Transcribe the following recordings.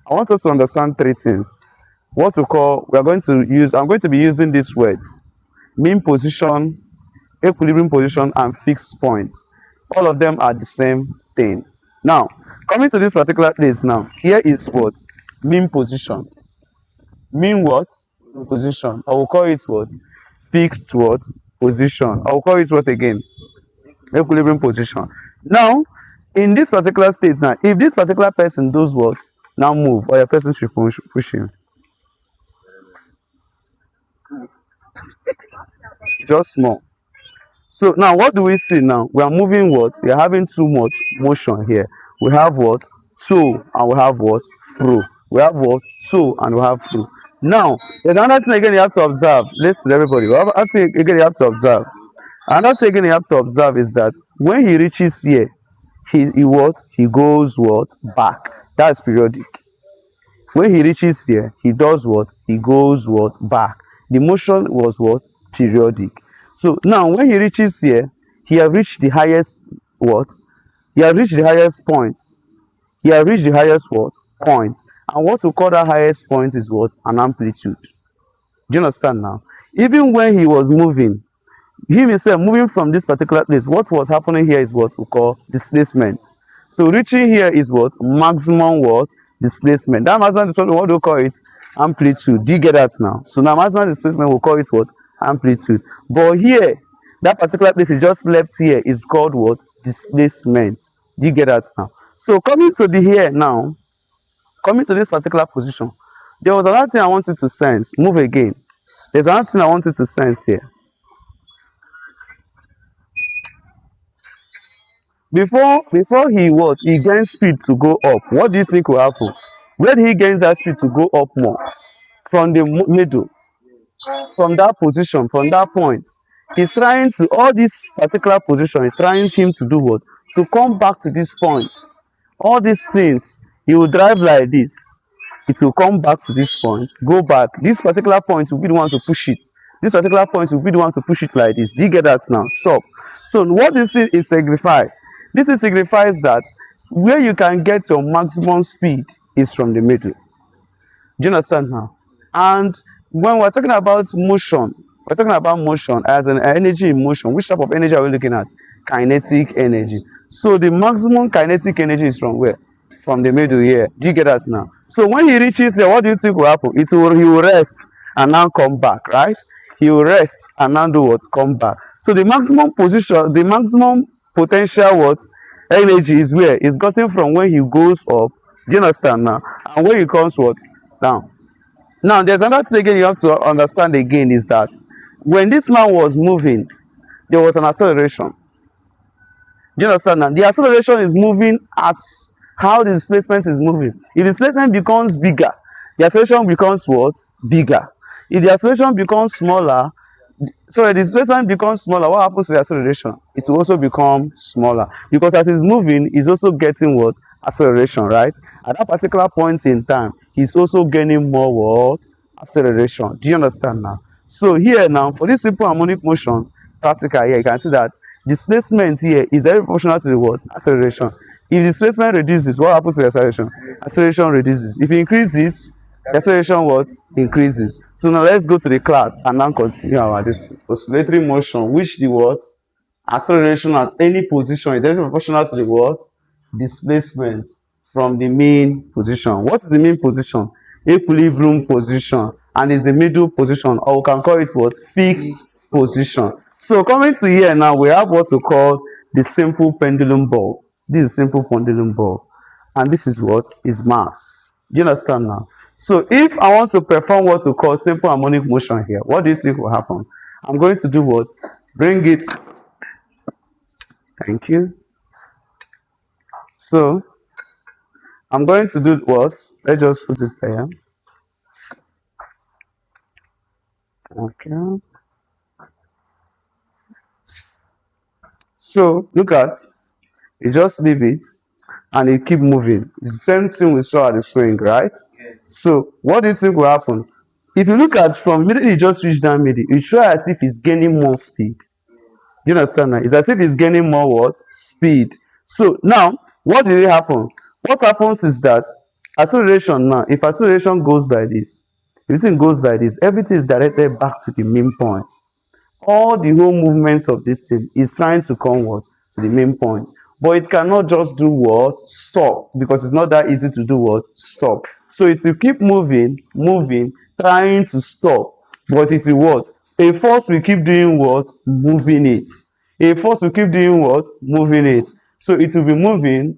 I want us to understand three things. What we call, I'm going to be using these words: mean position, equilibrium position, and fixed point. All of them are the same thing. Now, coming to this particular place now, here is what? Mean position. Mean what? Position. I will call it what? Fixed what? Position. I will call it what again? Equilibrium position. Now, in this particular state now, if this particular person does what? Now move, or your person should push him. Just small. So now what do we see now? We are moving what? We are having too much motion here. We have what? To, and we have what? Fro. We have what? To, and we have fro. Now, there's another thing again you have to observe. Listen, everybody. Another thing again you have to observe. Another thing again you have to observe is that when he reaches here, he what? He goes what? Back. That's periodic. When he reaches here, he does what? He goes what? Back. The motion was what? Periodic. So now when he reaches here, he has reached the highest what? He has reached the highest point. He has reached the highest what? Point. And what we call that highest point is what? An amplitude. Do you understand now? Even when he was moving, he himself moving from this particular place, what was happening here is what we call displacement. So reaching here is what? Maximum what? Displacement. That maximum displacement, what do we call it? Amplitude. Do you get that now? So now maximum displacement, we'll call it what? Amplitude. But here, that particular place is just left here is called what? Displacement. Do you get that now? So coming to the here now, coming to this particular position, there was another thing I wanted to sense. Move again. There's another thing I wanted to sense here. Before he gains speed to go up, what do you think will happen? Where he gains that speed to go up more? From the middle, from that position, from that point. He's trying to, all this particular position is trying him to do what? To come back to this point. All these things, he will drive like this. It will come back to this point, go back. This particular point will be the one to push it. This particular point will be the one to push it like this. Do you get that now? Stop. So what this is signify? This signifies that where you can get your maximum speed is from the middle. Do you understand now? And when we're talking about motion, we're talking about motion as an energy in motion. Which type of energy are we looking at? Kinetic energy. So the maximum kinetic energy is from where? From the middle here. Do you get that now? So when he reaches here, what do you think will happen? He will rest and now come back, right? He will rest and now do what? Come back. So the maximum position, the maximum potential what? Energy is where? It's gotten from when he goes up. Do you understand now? And when he comes what? Down. Now there's another thing again you have to understand again is that when this man was moving, there was an acceleration. Do you understand now? The acceleration is moving as how the displacement is moving. If the displacement becomes bigger, the acceleration becomes what? Bigger. If the acceleration becomes smaller, so the displacement becomes smaller, what happens to the acceleration? It will also become smaller. Because as it's moving, it's also getting what? Acceleration, right? At that particular point in time, he's also gaining more what? Acceleration. Do you understand now? So here now, for this simple harmonic motion, practical here, you can see that displacement here is very proportional to the what? Acceleration. If displacement reduces, what happens to the acceleration? Acceleration reduces. If it increases, the acceleration what? Increases. So now let's go to the class and now continue our oscillatory motion, which the what? Acceleration at any position is very proportional to the what? Displacement from the mean position. What is the mean position? Equilibrium position. And is the middle position, or we can call it what? Fixed position. So coming to here now, we have what we call the simple pendulum ball. This is simple pendulum ball. And this is what? Is mass. Do you understand now? So if I want to perform what we call simple harmonic motion here, what do you think will happen? I'm going to do what? Bring it. Thank you. So I'm going to do what? Let's just put it there. Okay. So look at, you just leave it and you keep moving. It's the same thing we saw at the swing, right? Yes. So what do you think will happen? If you look at from immediately you just reach down middle, it shows as if it's gaining more speed. Do you understand that? It's as if it's gaining more what? Speed. So now, what did it happen? What happens is that Acceleration now, if acceleration goes like this, if this thing goes like this, everything is directed back to the main point. All the whole movement of this thing is trying to come what? To the main point. But it cannot just do what? Stop, because it's not that easy to do what? Stop. So it will keep moving, trying to stop, but it will what? A force will keep doing what? Moving it. A force will keep doing what? Moving it. So it will be moving,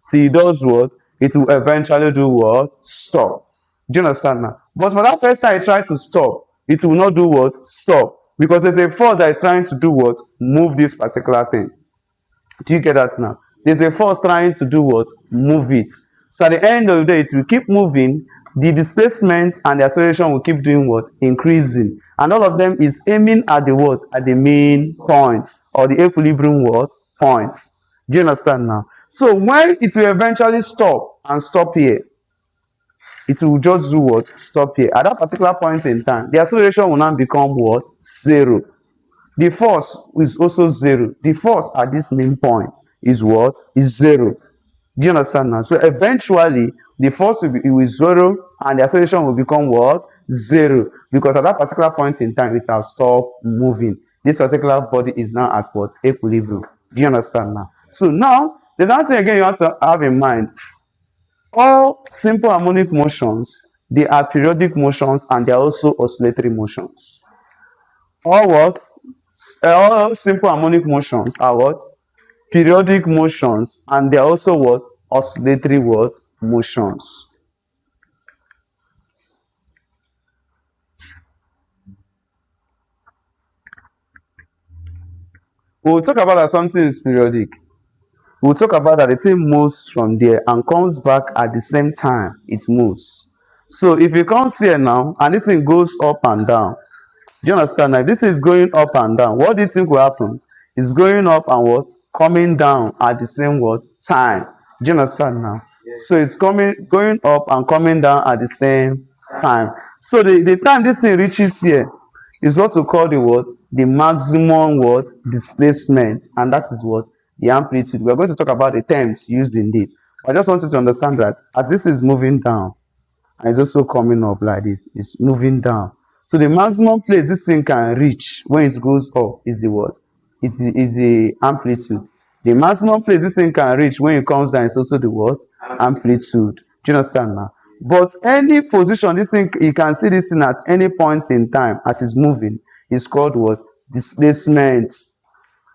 till it does what? It will eventually do what? Stop. Do you understand now? But for that first time I try to stop, it will not do what? Stop. Because there's a force that is trying to do what? Move this particular thing. Do you get that now? There's a force trying to do what? Move it. So at the end of the day, it will keep moving. The displacement and the acceleration will keep doing what? Increasing. And all of them is aiming at the what? At the main point, or the equilibrium what? Point. Do you understand now? So when it will eventually stop and stop here, it will just do what? Stop here. At that particular point in time, the acceleration will now become what? Zero. The force is also zero. The force at this main point is what? Is zero. Do you understand now? So eventually, the force will be zero and the acceleration will become what? Zero. Because at that particular point in time, it will stop moving. This particular body is now at what? Equilibrium. Do you understand now? So now, there's something again you have to have in mind. All simple harmonic motions, they are periodic motions and they are also oscillatory motions. All what? All simple harmonic motions are what? Periodic motions, and they are also what? Oscillatory what? Motions. We'll talk about that something is periodic. We'll talk about that the thing moves from there and comes back at the same time it moves. So if it comes here now and this thing goes up and down, do you understand? Now, this is going up and down. What do you think will happen? It's going up and what? Coming down at the same what? Time. Do you understand now? Yes. So it's going up and coming down at the same time. So the time this thing reaches here is what we call the what? The maximum what? Displacement. And that is what? The amplitude. We're going to talk about the terms used in this. I just want you to understand that as this is moving down, and it's also coming up like this, it's moving down. So the maximum place this thing can reach when it goes up is the what? It is the amplitude. The maximum place this thing can reach when it comes down is also the what? Amplitude. Do you understand now? But any position this thing, you can see this thing at any point in time as it's moving, is called what? Displacement.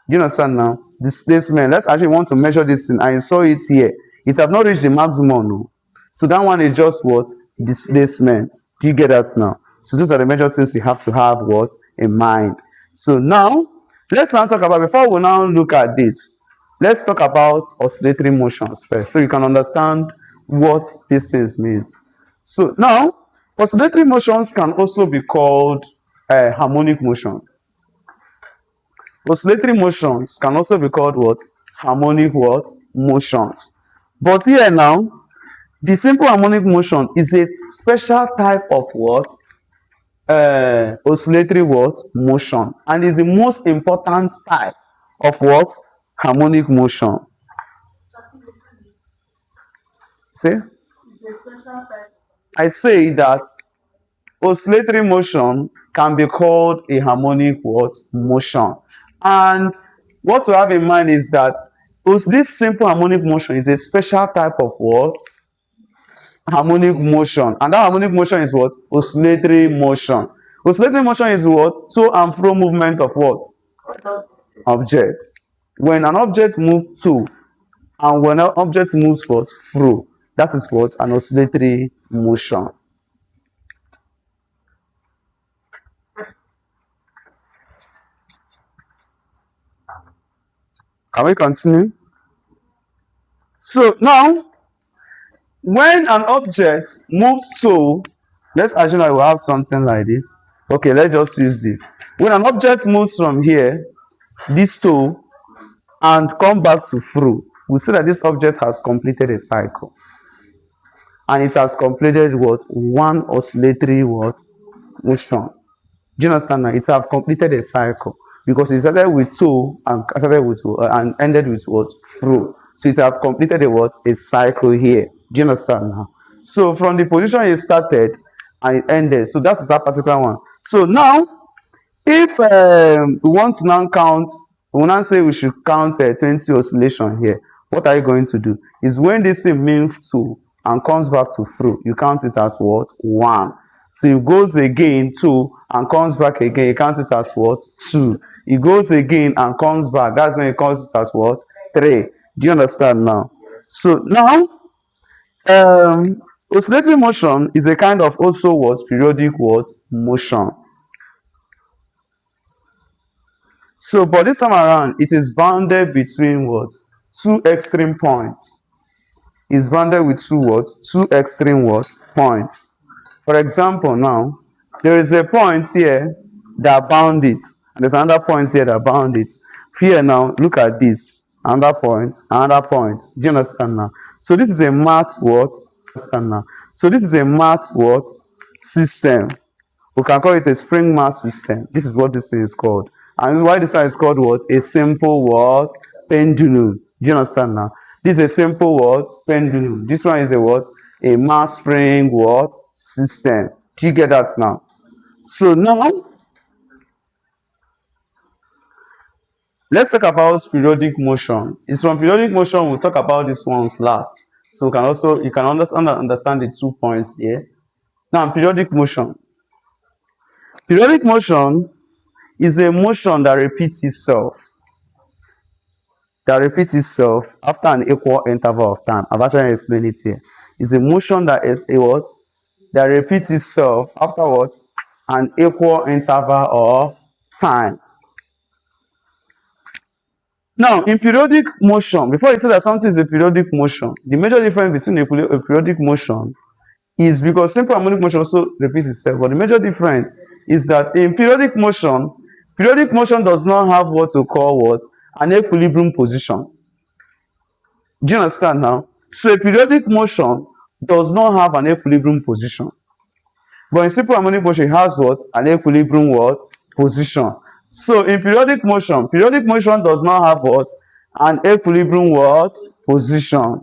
Do you understand now? Displacement. Let's actually want to measure this thing. I saw it here. It has not reached the maximum, no. So that one is just what? Displacement. Do you get that now? So those are the major things you have to have what? In mind. So now, let's now talk about, before we now look at this, let's talk about oscillatory motions first, so you can understand what these things means. So now, oscillatory motions can also be called harmonic motion. Oscillatory motions can also be called what? Harmonic what? Motions. But here now, the simple harmonic motion is a special type of what? Oscillatory what? Motion, and is the most important type of what? Harmonic motion. See? I say that oscillatory motion can be called a harmonic what? Motion. And what we have in mind is that this simple harmonic motion is a special type of what? Harmonic motion. And that harmonic motion is what? Oscillatory motion. Oscillatory motion is what? To and fro movement of what? Objects. When an object moves to and when an object moves what? Fro. That is what? An oscillatory motion. Can we continue? So now, when an object moves to, let's assume I will have something like this. Okay, let's just use this. When an object moves from here, this to, and come back to fro, we see that this object has completed a cycle. And it has completed what? One oscillatory what? Motion. Do you understand now? It has completed a cycle. Because it started with to and started with and ended with what? Fro. So it has completed a what? A cycle here. Do you understand now? So from the position it started and it ended, so that is that particular one. So now if we want to now count, we will now say we should count 20 oscillation here. What are you going to do? Is when this thing moves to and comes back to through, you count it as what? 1. So it goes again 2 and comes back again, you count it as what? 2. It goes again and comes back, that's when it counts it as what? 3. Do you understand now? So now oscillating motion is a kind of also what? Periodic what? Motion. So, but this time around, it is bounded between what? Two extreme points. It's bounded with two what? Two extreme what? Points. For example, now, there is a point here that bound it, and there's another point here that bound it. Here now, look at this. Another point, another point. Do you understand now? So this is a mass what? Understand now? So this is a mass what? System. We can call it a spring mass system. This is what this thing is called. And why this one is called what? A simple what? Pendulum. Do you understand now? This is a simple what? Pendulum. This one is a what? A mass spring what? System. Do you get that now? So now, let's talk about periodic motion. It's from periodic motion we'll talk about these ones last. So we can also, you can understand the 2 points here. Now, periodic motion. Periodic motion is a motion that repeats itself. After an equal interval of time. I've actually explained it here. It's a motion that is a what? That repeats itself after what? An equal interval of time. Now, in periodic motion, before you say that something is a periodic motion, the major difference between a periodic motion is because simple harmonic motion also repeats itself. But the major difference is that in periodic motion does not have what we call what? An equilibrium position. Do you understand now? So a periodic motion does not have an equilibrium position. But in simple harmonic motion, it has what? An equilibrium what? Position. So in periodic motion does not have what? An equilibrium what? Position.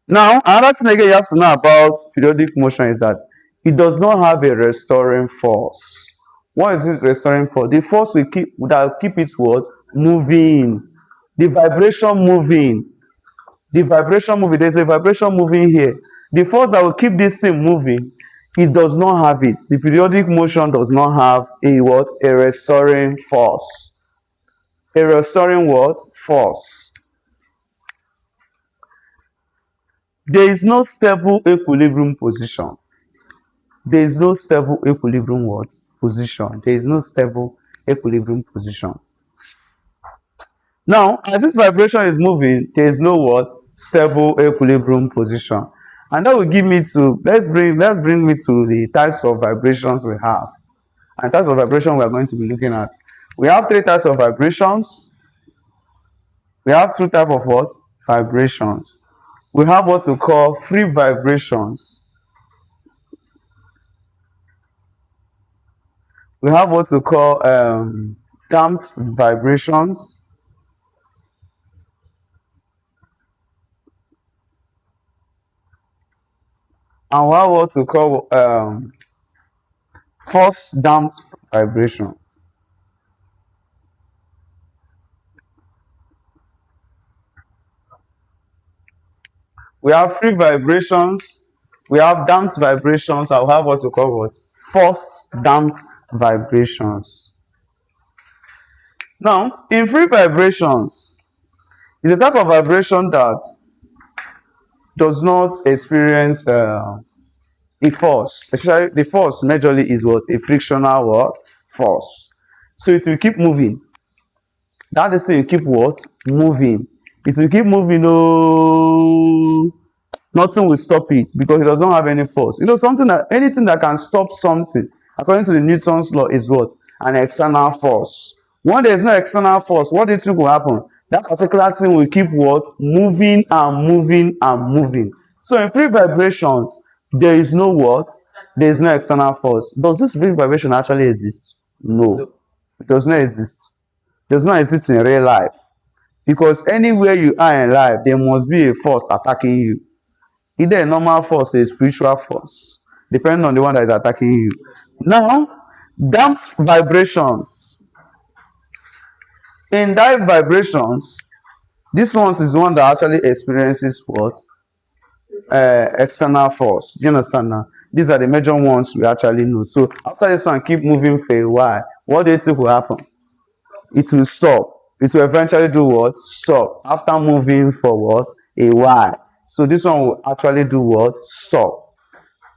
Now, another thing again you have to know about periodic motion is that it does not have a restoring force. What is it restoring force? The force will keep it what? Moving. The vibration moving. There's a vibration moving here. The force that will keep this thing moving, it does not have it. The periodic motion does not have a what? A restoring force. A restoring what? Force. There is no stable equilibrium position. There is no stable equilibrium what? Position. There is no stable equilibrium position. Now, as this vibration is moving, there is no what? Stable equilibrium position. And that will give me to, let's bring me to the types of vibrations we have. And types of vibration we are going to be looking at. We have 3 types of vibrations. We have 2 types of what? Vibrations. We have what we call free vibrations. We have what we call damped vibrations. And we have what we call force damped vibration. We have free vibrations, we have damped vibrations, and we have what we call what? Forced damped vibrations. Now, in free vibrations, it's a type of vibration that does not experience a force. Especially the force majorly is what? A frictional what? Force. So it will keep moving. That is, will keep what? Moving. It will keep moving. Oh, nothing will stop it because it does not have any force. You know, anything that can stop something, according to the Newton's law, is what? An external force. When there is no external force, what do you think will happen? That particular thing will keep what? Moving and moving and moving. So in free vibrations, there is no what? There is no external force. Does this free vibration actually exist? No. It does not exist. It does not exist in real life. Because anywhere you are in life, there must be a force attacking you. Either a normal force or a spiritual force, depending on the one that is attacking you. Now, damped vibrations. In that vibrations, this one is one that actually experiences what? External force. Do you understand now? These are the major ones we actually know. So after this one, keep moving for a while. What do you think will happen? It will stop. It will eventually do what? Stop. After moving for what? A while. So this one will actually do what? Stop.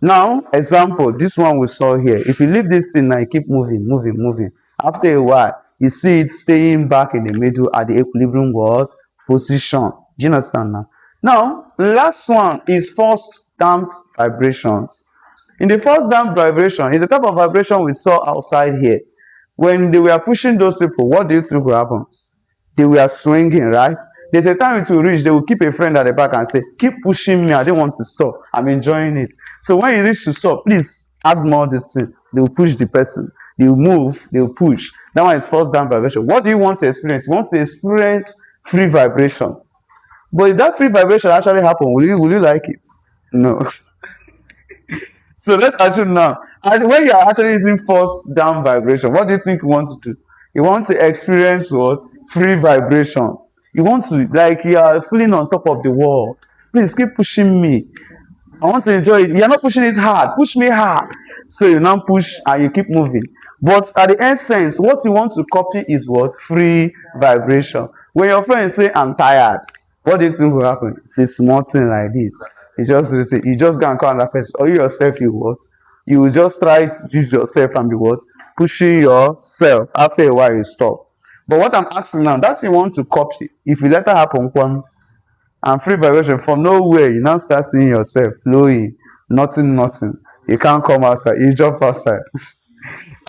Now, example, this one we saw here. If you leave this thing now, you keep moving. After a while, you see it staying back in the middle at the equilibrium what? Position. Do you understand now? Now, last one is forced damped vibrations. In the first damped vibration, is the type of vibration we saw outside here. When they were pushing those people, what do you think will happen? They were swinging, right? There's a time it will reach, they will keep a friend at the back and say, keep pushing me, I don't want to stop, I'm enjoying it. So when you reach to stop, please add more this thing. They will push the person, they will move, they will push. That one is first down vibration. What do you want to experience? You want to experience free vibration. But if that free vibration actually happen, will you like it? No. So let's assume now, and when you are actually using force down vibration, what do you think you want to do? You want to experience what? Free vibration. You want to, like, you are feeling on top of the world. Please keep pushing me. I want to enjoy it. You're not pushing it hard. Push me hard. So you now push and you keep moving. But at the essence, what you want to copy is what? Free vibration. When your friend say, I'm tired, what do you think will happen? It's a small thing like this. You just go and call another person. Or you yourself, you what? You will just try to use yourself and be what? Pushing yourself. After a while, you stop. But what I'm asking now, that you want to copy, if you let that happen, and free vibration from nowhere, you now start seeing yourself flowing, nothing. You can't come outside, you jump outside.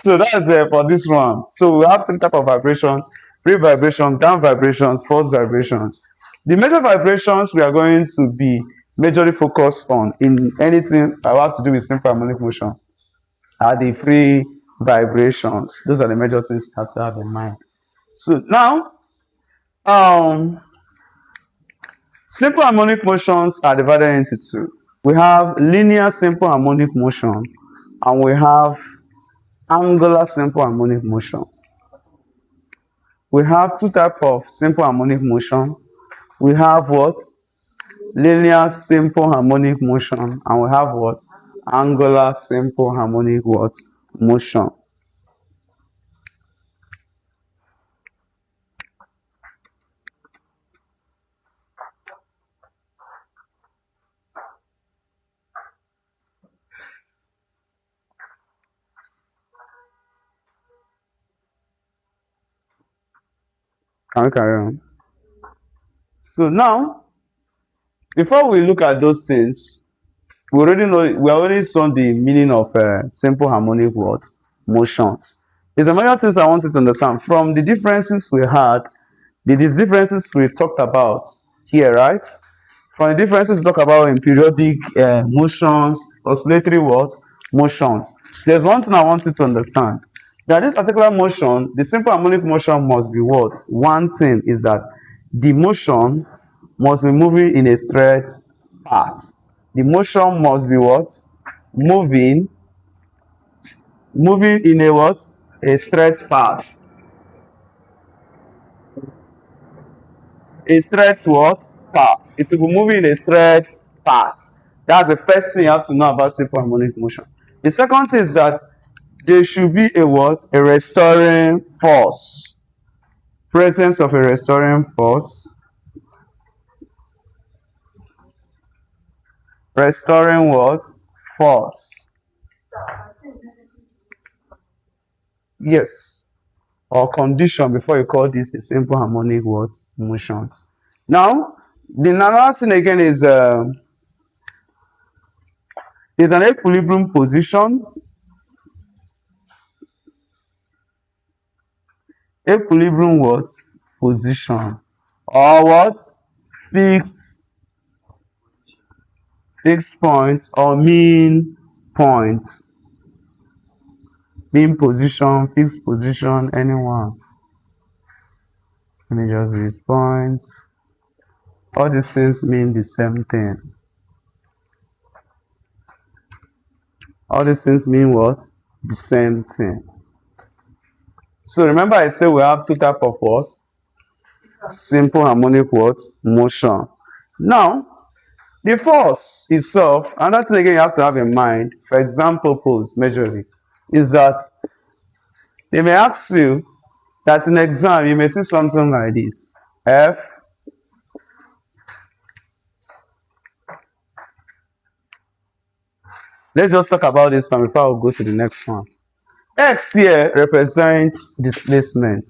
So that's for this one. So we have three type of vibrations: free vibration, down vibrations, force vibrations. The major vibrations we are going to be majorly focused on in anything that have to do with simple harmonic motion are the free vibrations. Those are the major things you have to have in mind. So now, simple harmonic motions are divided into two. We have linear simple harmonic motion and we have angular simple harmonic motion. We have two types of simple harmonic motion. We have what? Linear simple harmonic motion and we have what? Angular simple harmonic what? Motion. Can we carry on? So now, before we look at those things, we already saw the meaning of simple harmonic what? Motions. There's a major things I want you to understand from the differences we had, these differences we talked about here, right? From the differences we talk about in periodic motions, oscillatory what? Motions. There's one thing I want you to understand. That this particular motion, the simple harmonic motion must be what? One thing is that the motion must be moving in a straight path. The motion must be what? Moving in a what? A straight path. A straight what? Path. It will be moving in a straight path. That's the first thing you have to know about simple harmonic motion. The second thing is that there should be a what? A restoring force. Presence of a restoring force. Restoring what? Force. Yes. Or condition before you call this a simple harmonic what? Motions. Now, the another thing again is an equilibrium position. Equilibrium what? Position. Or what? Fixed points or mean point. Mean position, fixed position, anyone. Let me just use points. All these things mean the same thing. All these things mean what? The same thing. So remember I said we have two types of what? Simple harmonic what? Motion. Now, the force itself, another thing again you have to have in mind, for example, pose measuring, is that they may ask you that in exam you may see something like this. F. Let's just talk about this one before we go to the next one. X here represents displacement.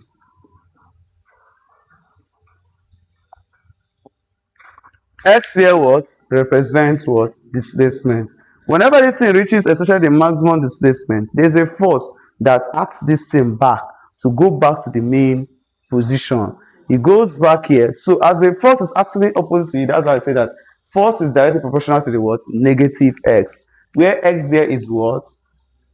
X here what? Represents what? Displacement. Whenever this thing reaches especially the maximum displacement, there's a force that acts this thing back to go back to the main position. It goes back here. So as the force is actually opposite to it, that's why I say that force is directly proportional to the what? Negative x. Where x there is what?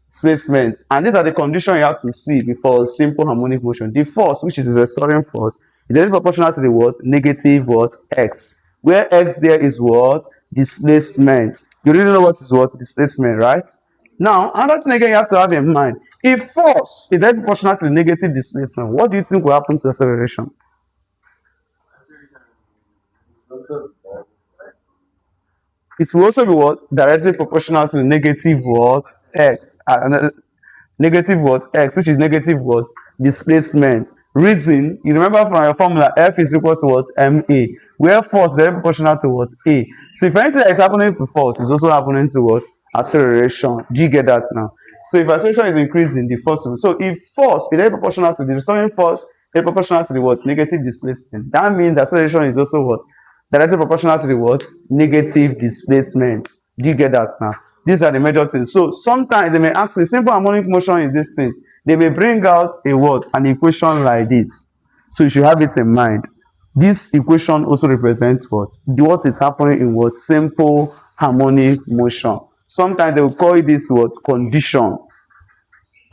Displacement. And these are the conditions you have to see before simple harmonic motion. The force, which is a restoring force, is directly proportional to the what? Negative what? X. Where x there is what? Displacement. You really know what is what? Displacement, right? Now, another thing again you have to have in mind. If force is directly proportional to the negative displacement, what do you think will happen to acceleration? It will also be what? Directly proportional to the negative what? X. Negative what? X, which is negative what? Displacement. Reason, you remember from your formula, F is equal to what? MA. Where force is directly proportional to what? A. So if anything that is happening to force is also happening to what? Acceleration. Do you get that now? So if acceleration is increasing, the force will. So if force is directly proportional to the restoring force, is proportional to the what? Negative displacement. That means the acceleration is also what? Directly proportional to the what? Negative displacement. Do you get that now? These are the major things. So sometimes they may ask you, simple harmonic motion is this thing. They may bring out a what? An equation like this. So you should have it in mind. This equation also represents what? What is happening in what? Simple harmonic motion. Sometimes they will call it this what? Condition.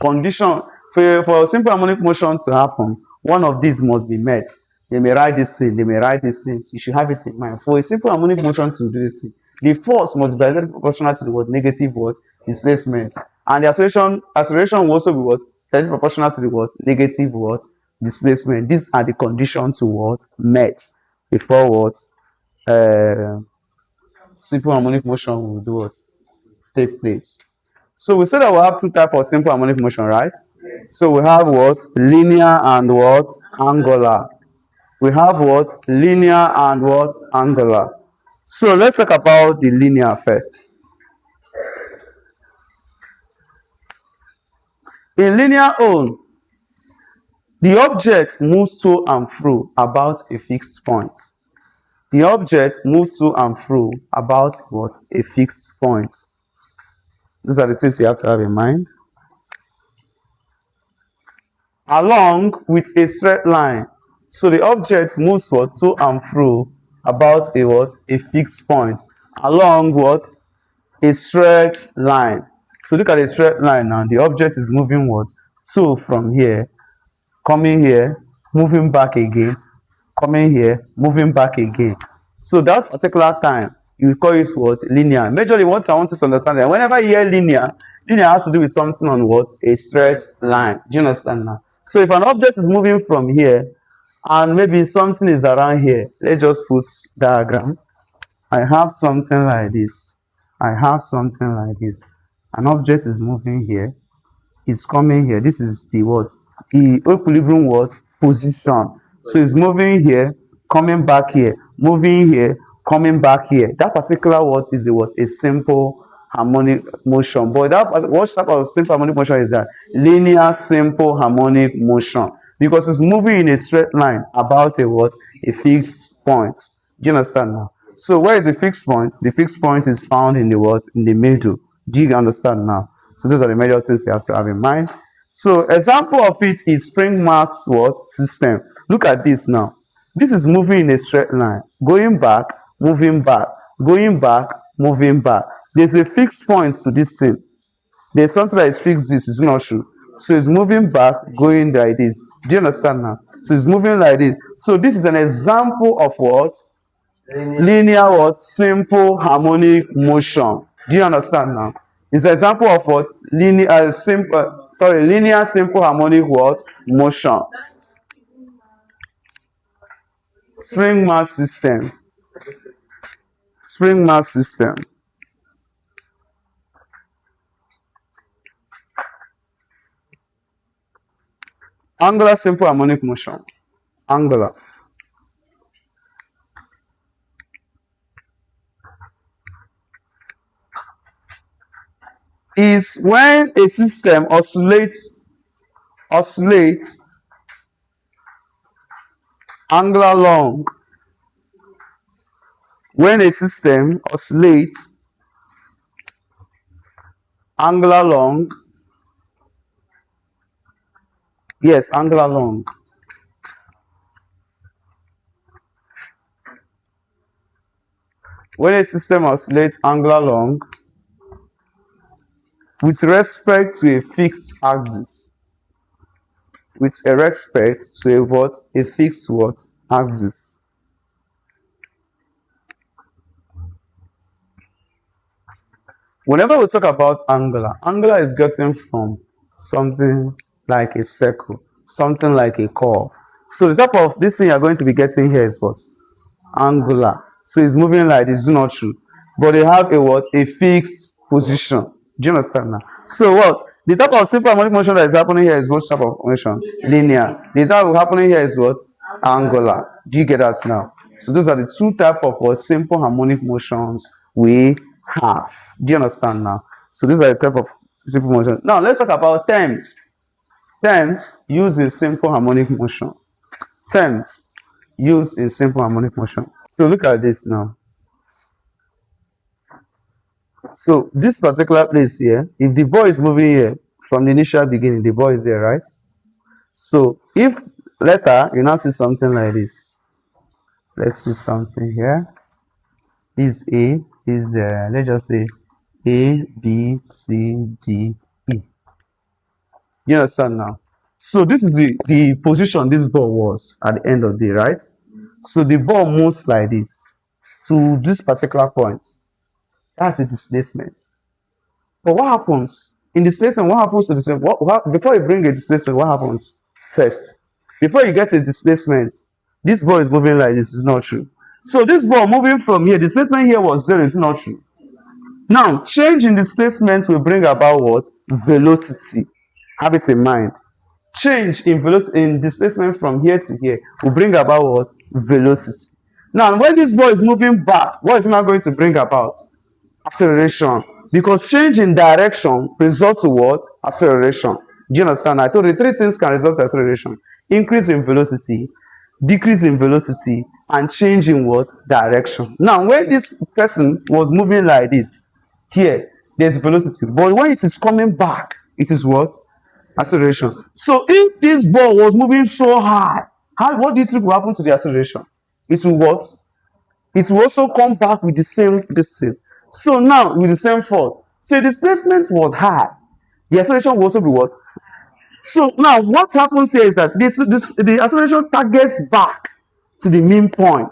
Condition. For simple harmonic motion to happen, one of these must be met. They may write this thing, they may write these things. You should have it in mind. For a simple harmonic motion to do this thing, the force must be directly proportional to the what? Negative what? Displacement. And the acceleration will also be what? Directly proportional to the what? Negative what? Displacement. These are the conditions to what? Met before what? Simple harmonic motion will do what? Take place. So we said that we have two types of simple harmonic motion, right? So we have what? Linear and what? Angular. We have what? Linear and what? Angular. So let's talk about the linear first. In linear own, the object moves to and fro about a fixed point. The object moves to and fro about what? A fixed point. Those are the things you have to have in mind. Along with a straight line. So the object moves what? To and fro about a what? A fixed point. Along what? A straight line. So look at a straight line now. The object is moving what? So from here, coming here, moving back again, coming here, moving back again. So that particular time, you call it what? Linear. Majorly what I want you to understand that whenever you hear linear, linear has to do with something on what? A straight line. Do you understand now? So if an object is moving from here, and maybe something is around here, let's just put diagram. I have something like this. I have something like this. An object is moving here. It's coming here. This is the what? The equilibrium what? Position. So it's moving here, coming back here, moving here, coming back here. That particular what is the what? A simple harmonic motion. But that what type of simple harmonic motion is that? Linear simple harmonic motion. Because it's moving in a straight line about a what? A fixed point. Do you understand now? So where is the fixed point? The fixed point is found in the what? In the middle. Do you understand now? So those are the major things you have to have in mind. So example of it is spring mass what? System. Look at this now. This is moving in a straight line. Going back, moving back, going back, moving back. There's a fixed point to this thing. There's something that is fixed, this is not true. So it's moving back, going like this. Do you understand now? So it's moving like this. So this is an example of what? Linear what? Simple harmonic motion. Do you understand now? It's an example of what? Linear simple harmonic what? Motion. Spring mass system. Spring mass system. Angular simple harmonic motion. Angular is when a system oscillates angular long. When a system oscillates angular long, yes, angular long. When a system oscillates angular long with respect to a fixed axis, with a respect to a what? A fixed what? Axis. Whenever we talk about angular is getting from something like a circle, something like a curve. So the type of this thing you're going to be getting here is what? Angular. So it's moving like this, is not true. But they have a what? A fixed position. Do you understand now? So what? The type of simple harmonic motion that is happening here is what type of motion? Linear. The type of happening here is what? Angular. Do you get that now? So those are the two type of what simple harmonic motions we have. Do you understand now? So these are the type of simple motion. Now let's talk about terms. Terms used in simple harmonic motion. Terms used in simple harmonic motion. So look at this now. So this particular place here, if the ball is moving here from the initial beginning, the ball is there, right? So if later you now see something like this, let's put something here. This A is let's just say A, B, C, D, E. You understand now? So this is the position this ball was at the end of the day, right? So the ball moves like this to this particular point. That's the displacement. But what happens in displacement? What happens to displacement? Before you bring a displacement, what happens first? Before you get a displacement, this ball is moving like this. Is not true. So this ball moving from here, displacement here was 0. Is not true. Now, change in displacement will bring about what? Velocity. Have it in mind. Change in velocity in displacement from here to here will bring about what? Velocity. Now, when this ball is moving back, what is it now going to bring about? Acceleration. Because change in direction results to what? Acceleration. Do you understand? I told you three things can result to acceleration: increase in velocity, decrease in velocity, and change in what? Direction. Now, when this person was moving like this, here there's velocity, but when it is coming back, it is what? Acceleration. So if this ball was moving so high, what do you think will happen to the acceleration? It will what? It will also come back with the same distance. So now with the same force. So the displacement was high. The acceleration will also be what? So now what happens here is that the acceleration targets back to the mean point.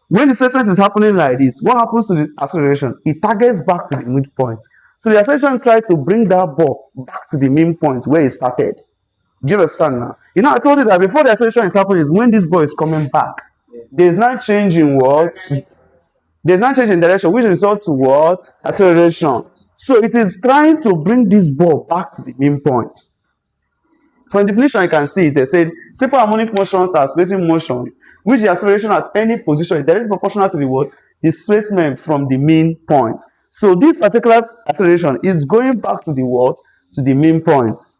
When the displacement is happening like this, what happens to the acceleration? It targets back to the midpoint. So the acceleration tries to bring that ball back to the mean point where it started. Do you understand now? You know, I told you that before the acceleration is happening is when this ball is coming back. There's not change in what? There's not change in direction, which results to what? Acceleration. So it is trying to bring this ball back to the main point. From the definition, you can see it said simple harmonic motions are oscillating motion, which the acceleration at any position is directly proportional to the what? Displacement from the main point. So this particular acceleration is going back to the what? To the main points.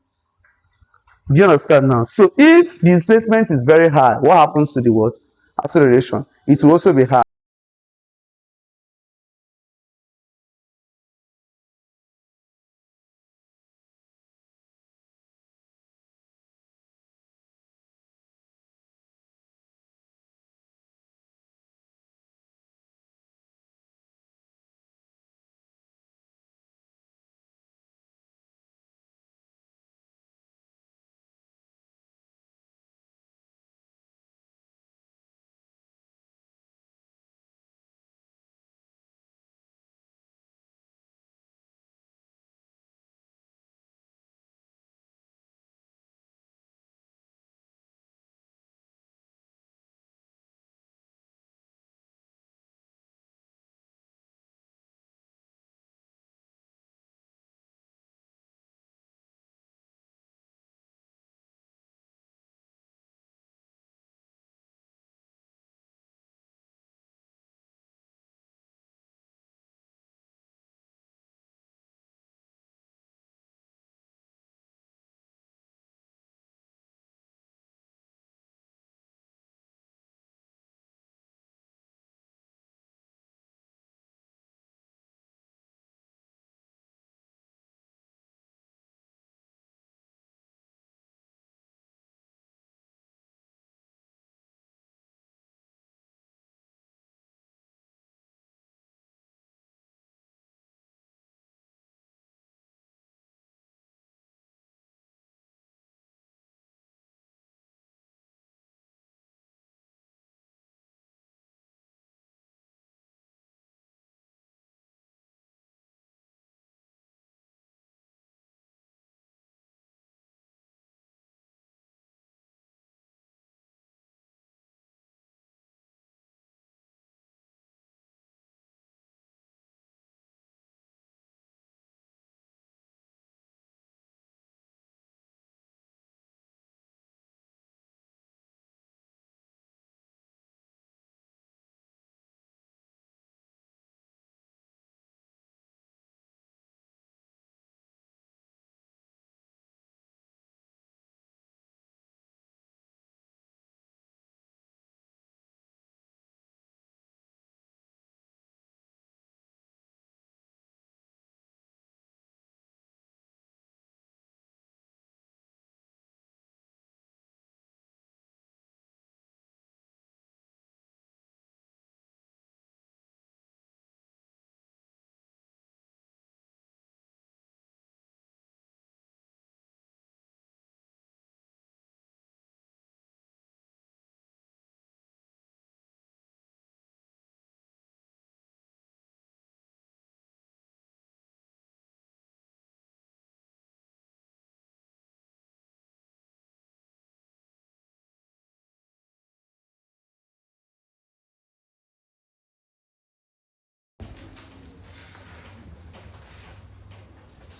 Do you understand now? So if the displacement is very high, what happens to the what? Acceleration. It will also be high.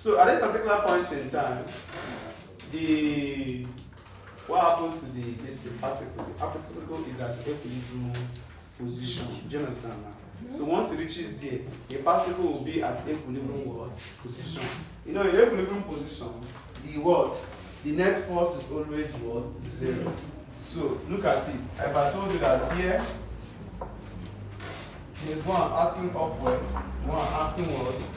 So at this particular point in time, what happened to this particle? The particle is at equilibrium position. Do you understand now? So once it reaches there, the particle will be at equilibrium position. You know, in equilibrium position, the net force is always 0. So look at it. If I told you that here there's one acting upwards, one acting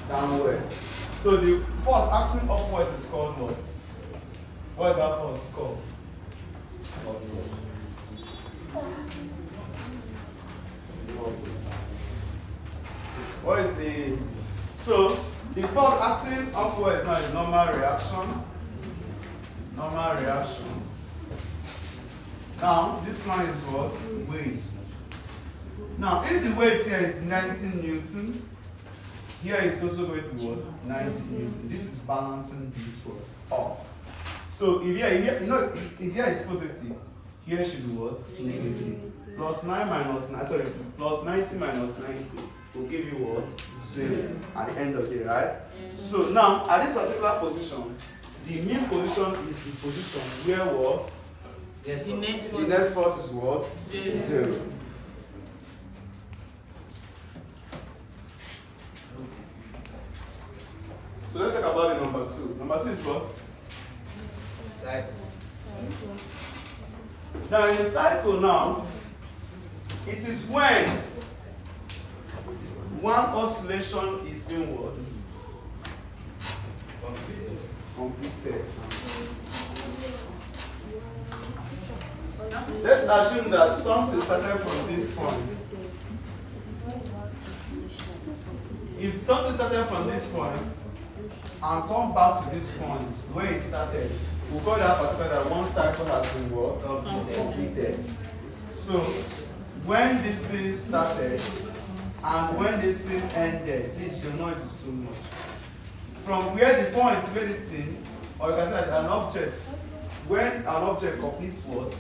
downwards. So the force acting upwards is called what? What is that force called? What is the so the force acting upwards now is normal reaction. Normal reaction. Now this one is what? Weight. Now if the weight here is 19 Newton, here is also going to what? 90 Newton. This is balancing this what? Off. So if here, you know, if here is positive, here should be what? Negative. Plus 9 minus 9, sorry, plus 90 minus 90 will give you what? 0 at the end of the day, right? So now, at this particular position, the mean position is the position where what? Yes, the net force is what? 0. So let's talk about the number 2. Number 2 is what? Cycle. Now in a cycle now, it is when one oscillation is being what? Completed. Let's assume that something started from this point. If something started from this point and come back to this point where it started, we'll call that particular that one cycle has been what? Completed. So when this thing started and when this thing ended, please, your noise is too much. From where the point where this thing, or you can say an object, when an object completes what?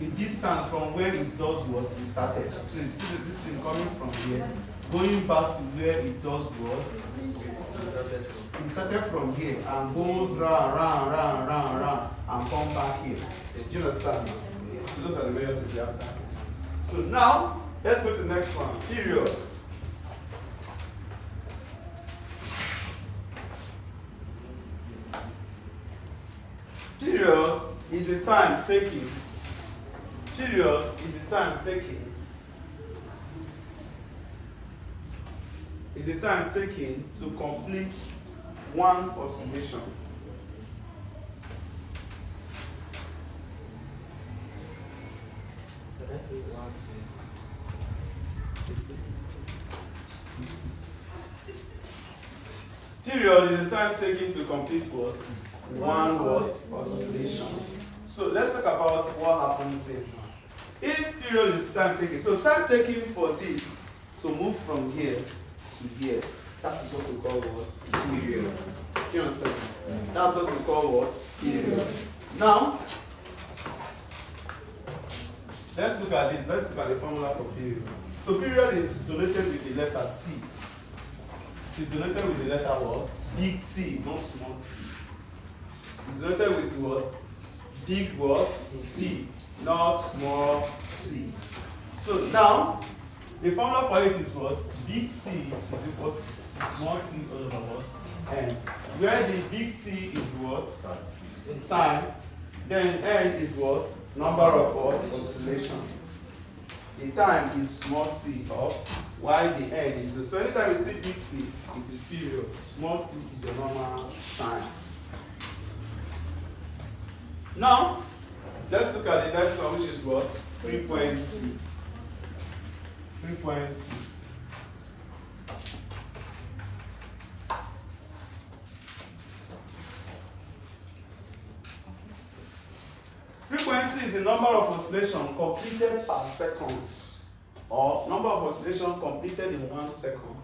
A distance from where it does what it started. So you see this thing coming from here, going back to where it does what? It started from here and goes round, and come back here. Do you understand? So those are the various things you have to have. So now, let's go to the next one. Period. Period is the time taken. Period is the time taken. Is the time taken to complete one oscillation. Can I say one thing? Period is the time taken to complete what? One what? Oscillation. So let's talk about what happens here. If period is time taken, so time taken for this to move from here to here, that is what we call what? Period. Do you understand? That's what we call what? Period. Now, let's look at this. Let's look at the formula for period. So period is denoted with the letter T. So denoted with the letter what? Big T, not small t. It's denoted with what? Big what? T, not small t. So now, the formula for it is what? Big T is equal to small t over what? N. Where the big T is what? Time. Then N is what? Number of what? Oscillation. The time is small t up, while the N is. So anytime you see big T, it is period. Small t is your normal time. Now, let's look at the next one, which is what? Frequency. Frequency. Frequency is the number of oscillations completed per second, or number of oscillations completed in 1 second.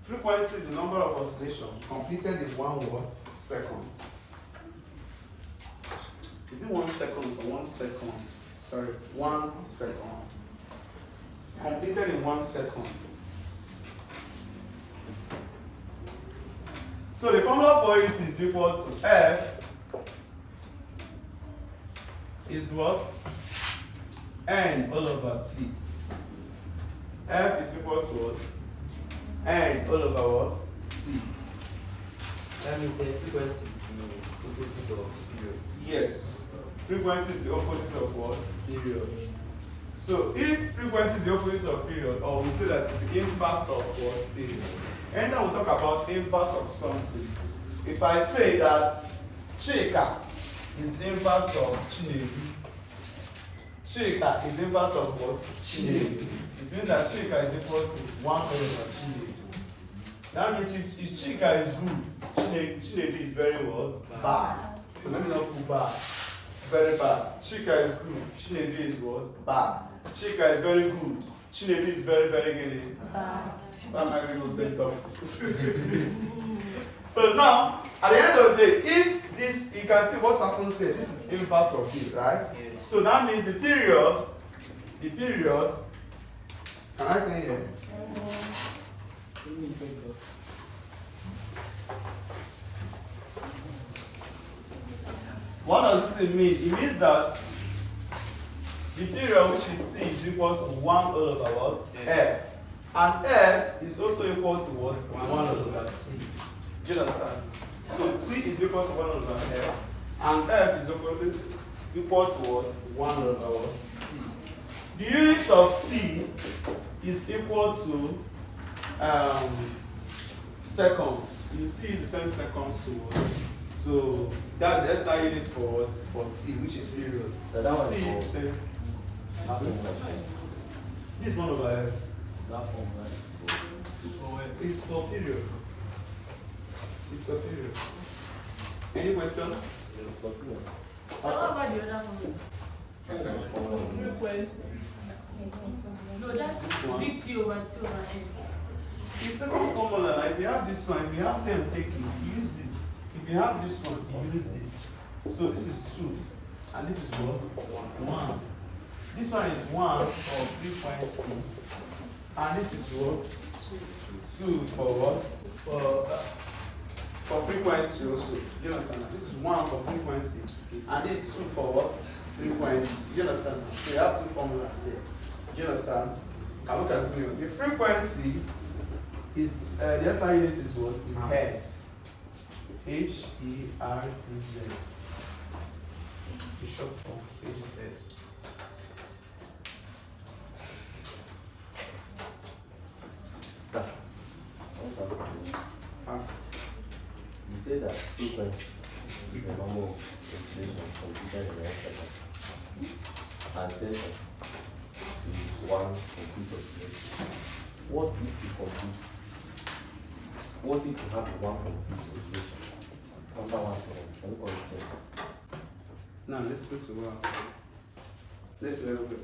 Frequency is the number of oscillations completed in 1 what? Second. Is it 1 second or 1 second? Sorry, 1 second. Completed in 1 second. So the formula for it is equal to F is what? N all over T. F is equal to what? N all over what? T. That means frequency is the opposite of period. Yes. Frequency is the opposite of what? Period. So if frequency is the opposite of period, or we say that it's the inverse of what? Period. Anytime we talk about inverse of something, if I say that Chika is inverse of Chinedu, Chika is inverse of what? Chinedu. It means that Chika is equal to 1 over Chinedu. That means if Chika is good, Chinedu is very what? Bad. So let me not put bad. Very bad. Chika is good, Chinedu is what? Bad. Chika is very good, Chinedu is very, very good. Bad. That might be good same topic. So now, at the end of the day, if this, you can see what happens here, this is inverse of it, right? Yes. So that means the period, can I clean here? What does this mean? It means that the period which is T is equal to 1 all over what? F. And F is also equal to what? 1 all over T. Do you understand? So T is equal to 1 over F. And F is equal to what? 1 over what? T. The unit of T is equal to seconds. You see it's the same seconds to what? So that's the SI unit for what? For T, which is period. That T is the same. This 1 over F. That form, right? It's for period. It's for period. Any question? It's for period. So what about the other one? Frequency. No, that's This one. big T over T over N. The second formula, if you have this one, if you have them take it, use this. If you have this one, you use this. So this is 2. And this is what? 1. This one is 1 for frequency. And this is what? 2 for what? For frequency also. Do you understand? This is 1 for frequency. And this is 2 for what? Frequency. Do you understand? So you have 2 formulas here. Do you understand? Can we continue? The frequency is, the SI unit is what? Is Hertz. H-E-R-T-Z. The short form, H-Z. Sir, I want to ask you. Ask. You say that frequency is a normal inflation computed in 1 second. And second is 1 complete oscillation. What if you complete? What if you have 1 complete oscillation after 1 second? Can you call it second? Now listen to what. Listen a little bit.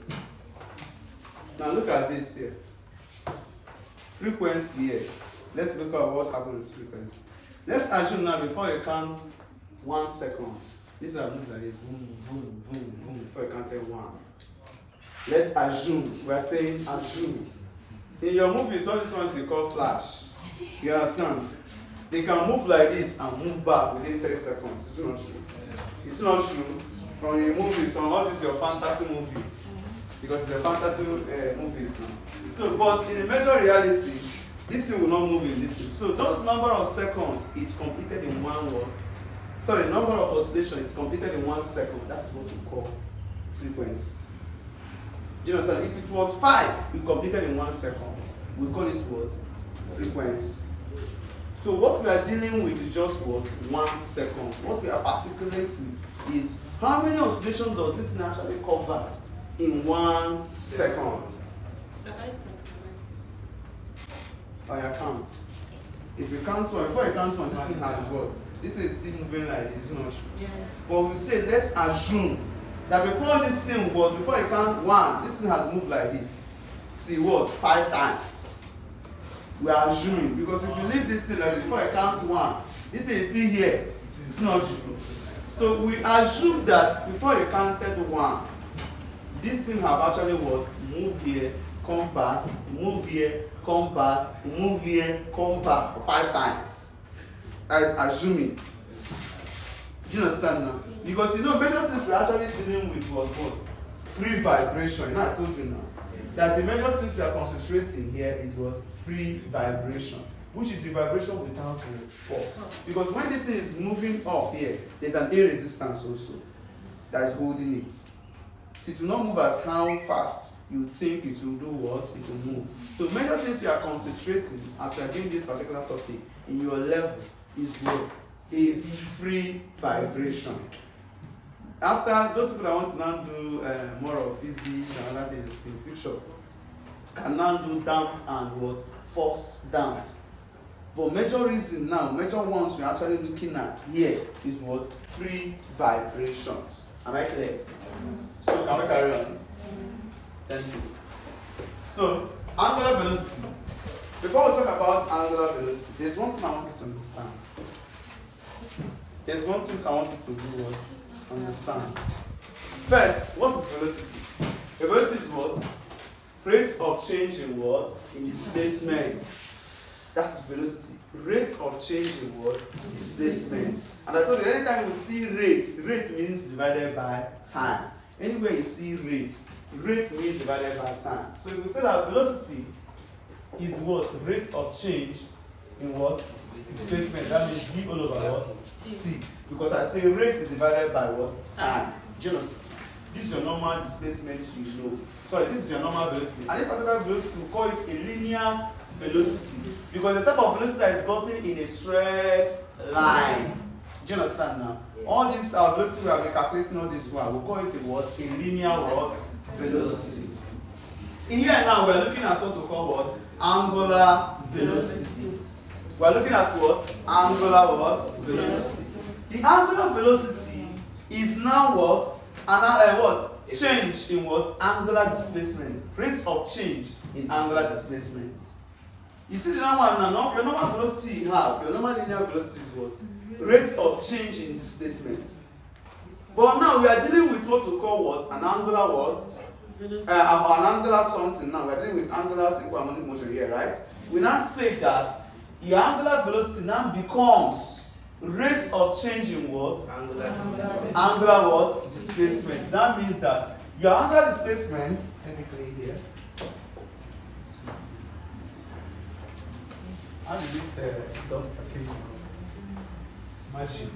Now look at this here. Frequency here. Let's look at what happens to frequency. Let's assume now before you count 1 second. This is a move like a boom, boom, boom, boom before you count 1. Let's assume. We are saying assume. In your movies, all these ones you call flash. You understand? They can move like this and move back within 3 seconds. It's not true. It's not true. From your movies, from all these your fantasy movies. Because they're fantasy movies now. So, but in the major reality, this thing will not move in this thing. So those number of seconds is completed in 1 what? Sorry, number of oscillation is completed in 1 second. That's what we call frequency. Do you understand? If it was 5, we completed in 1 second. We call it what? Frequency. So what we are dealing with is just what? 1 second. What we are particulate with is how many oscillations does this thing actually cover in 1 second? So I On your count. If you count 1, before you count 1, this thing has what? This is still moving like this, not true. yes. But we say let's assume that before this thing what? Before you count 1, this thing has moved like this. See what? 5 times. We are assuming because if you leave this thing like before you count 1, this thing you see here, it's not true. So we assume that before you counted 1, this thing have actually what? Move here, come back, move here, come back, move here, come back for 5 times. That is assuming. Do you understand now? Because you know, major things we're actually dealing with was what? Free vibration. You know, I told you now. That the major things we are concentrating here is what? Free vibration. Which is the vibration without force. Because when this thing is moving up here, there's an air resistance also that is holding it. So it will not move as how fast you would think it will do what? It will move. So major things we are concentrating as we are doing this particular topic in your level is what? Is free vibration. After those people that want to now do more of physics and other things in the future can now do damped and what? Forced damped. But major reason now, major ones we're actually looking at here is what? Free vibrations. Am I clear? So can we carry on? Thank you. So angular velocity. Before we talk about angular velocity, there's one thing I want you to understand. There's one thing I want you to do what? Understand. First, what is velocity? A velocity is what? Rate of change in what? In displacement. That's velocity. Rate of change in what? Displacement. And I told you, anytime you see rate means divided by time. Anywhere you see rate means divided by time. So if we say that velocity is what? Rate of change in what? Displacement. That means d all over what? T. Because I say rate is divided by what? Time. Do you understand? This is your normal displacement you know. Sorry, this is your normal velocity. And this particular velocity, we call it a linear velocity. Because the type of velocity that is gotten in a straight line. Do you understand now? Yeah. All this velocity we have been calculating all this while, we call it a what? A linear what? Velocity. In here now, we are looking at what we call what? Angular velocity. We are looking at what? Angular what? Velocity. The angular velocity is now what? What? Change in what? Angular displacement. Rate of change in angular displacement. You see the normal one now, your normal velocity you have, your normal linear velocity is what? Rate of change in displacement. But now we are dealing with what we call what? An angular what? An angular something now. We are dealing with angular simple harmonic motion here, right? We now say that your angular velocity now becomes rate of change in what? Angular what? Displacement. That means that your angular displacement, let me clear here. How did this dust occasion machine?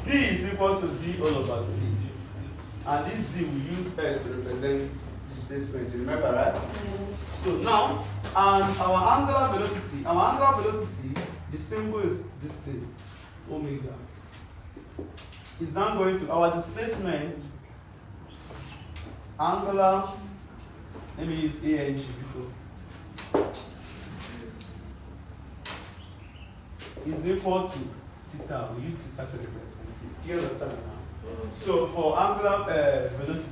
D is equal to d all over t. And this d we use S to represent displacement. You remember, right? So now, and our angular velocity, the symbol is this thing, omega. Is now going to our displacement. Angular, let me use ANG because is equal to theta. We use theta to represent it. Do you understand now? So for angular velocity,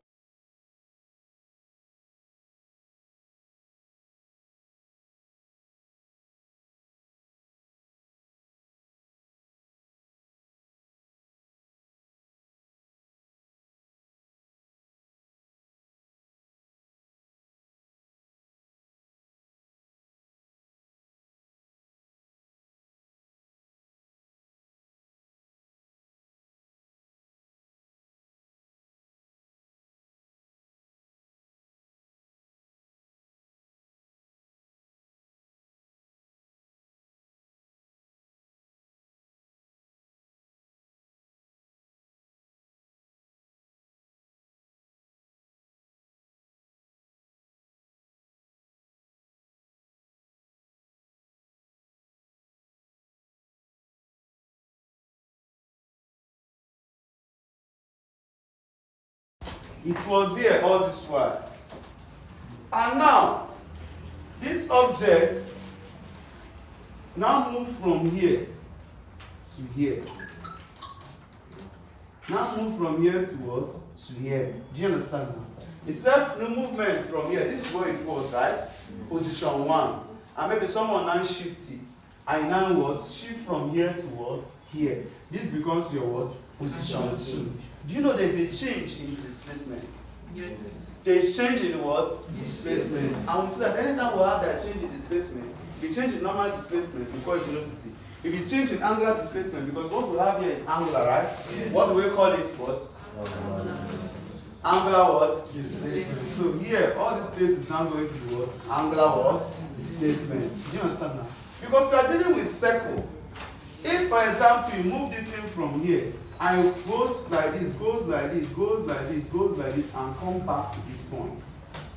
it was here all this while. And now, this object now move from here to here. Now move from here to what? To here. Do you understand now? Instead of the movement from here, this is where it was, right? Position 1. And maybe someone now shift it. And now what? Shift from here to what? Here. This becomes your what? Position 2. Do you know there's a change in displacement? Yes. They change in what? Displacement. And we see that anytime we have that change in displacement, the change in normal displacement, we call it velocity. If it's change in angular displacement, because what we have here is angular, right? Yes. What do we call it? What? Angular what? Displacement. So here, all this space is now going to be what? Angular what? Displacement. Do you understand now? Because we are dealing with circle. If, for example, you move this in from here, and it goes like this, goes like this, goes like this, goes like this, and come back to this point,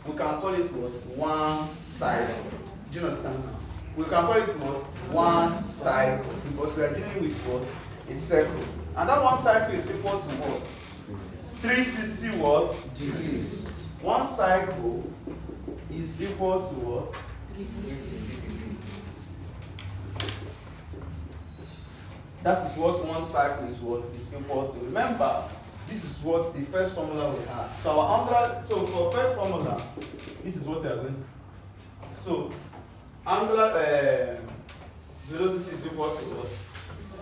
we can call it what? One cycle. Do you understand now? We can call it what? One cycle. Because we are dealing with what? A circle. And that one cycle is equal to what? 360 what? Degrees. One cycle is equal to what? 360 degrees. That is what one cycle is what is equal to. Remember, this is what the first formula we had. So our angular, so for first formula, this is what we are going to. So angular velocity is equal to what?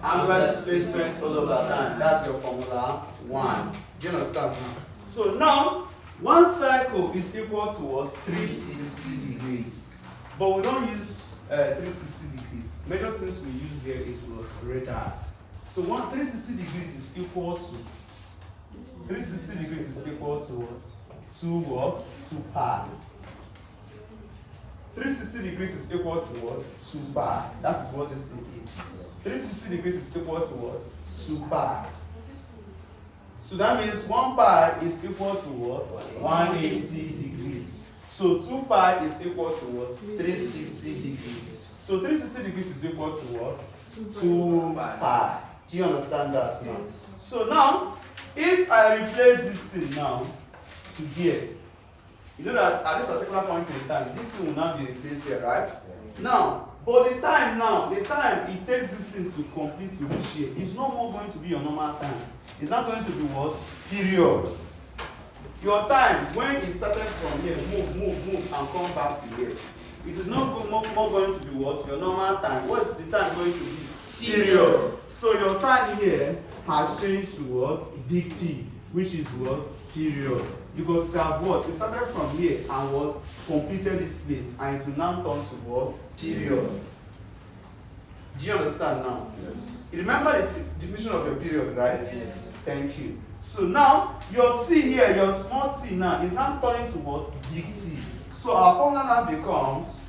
Angular displacement all over time. That's your formula 1. Do you understand now? So now, one cycle is equal to what? 360 degrees. But we don't use 360 degrees. Major things we use here is what? Radar. So 360 degrees is equal to 360 degrees is equal to what? 2 what? 2 pi. 360 degrees is equal to what? 2 pi. That is what this thing is. 360 degrees is equal to what? 2 pi. So that means 1 pi is equal to what? 180 degrees. So 2 pi is equal to what? 360 degrees. So 360 degrees is equal to what? 2 pi. Do you understand that now? So now, if I replace this thing now to here, you know that at this particular point in time, this thing will now be replaced here, right? Now, but the time it takes this thing to complete to reach here, it's no more going to be your normal time. It's not going to be what? Period. Your time, when it started from here, move, and come back to here. It is not more going to be what? Your normal time. What is the time going to be? Period. So your time here has changed to what? Big P, which is what? Period. Because it has what? It started from here and what? Completed this place, and it will now turn to what? Period. Do you understand now? Yes. You remember the definition of your period, right? Yes. Thank you. So now, your T here, your small t now, is now turning to what? Big T. So our formula now becomes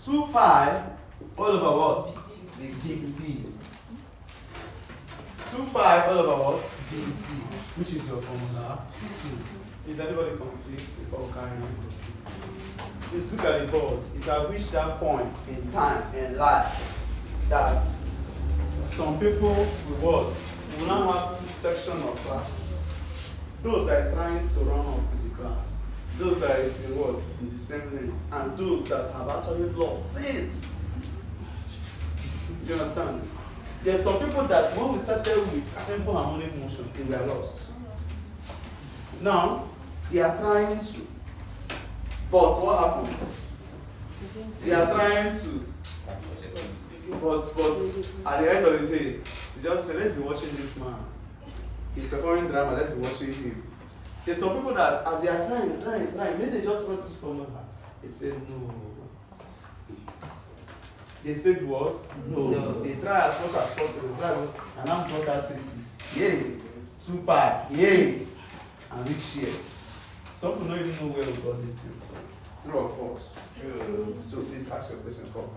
2 pi all over what? Big T. 2 pi all over what? Big T, which is your formula 2. Is anybody confused before we carry on? Please look at the board. It has reached that point in time in life that some people will what? Will now have 2 sections of classes. Those that is trying to run up to the class, those that is in what? In the same length, and those that have actually lost since. You understand? There's some people that when we started with simple harmonic motion, they were lost. Now, they are trying to. But what happened? They are trying to. But at the end of the day, you just say, let's be watching this man. He's performing drama, let's be watching him. There's some people that they are trying. Maybe they just want this formula. They said no. They said what? No. They try as much as possible. And I'm got that 360. Yay! 2 pi. Yay! And reach here. Some people don't even know where we got this thing from. True or false? So please ask your question. Come.